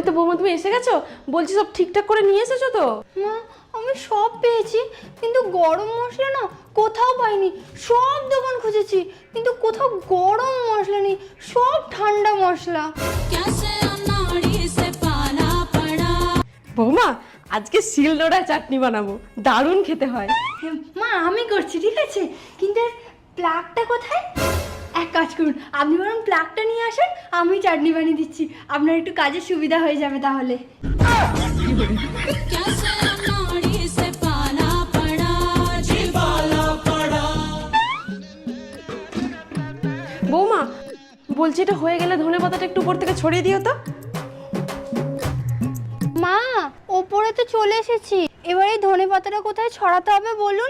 তো বৌমা তুমি এসে গেছো? বলছি সব ঠিকঠাক করে নিয়ে এসেছো তো? মা আমি সব পেয়েছি, কিন্তু গরম মশলা না কোথাও পাইনি। সব দোকান খুঁজেছি, কিন্তু কোথাও গরম মশলা নেই, সব ঠান্ডা মশলা। বৌমা আজকে শিলনোড়ায় চাটনি বানাবো, দারুণ খেতে হয়। মা আমি করছি, ঠিক আছে, কিন্তু প্লাগটা কোথায়? এক কাজ করুন, আপনি বরং প্লাগটা নিয়ে আসেন, আমি চাটনি বানিয়ে দিচ্ছি, আপনার একটু কাজের সুবিধা হয়ে যাবে তাহলে। বৌমা বলছি এটা হয়ে গেলে ধনেপাতাটা একটু উপর থেকে ছড়িয়ে দিও তো। মা ওপরে তো চলে এসেছি, এবার এই ধনেপাতাটা কোথায় ছড়াতে হবে বলুন।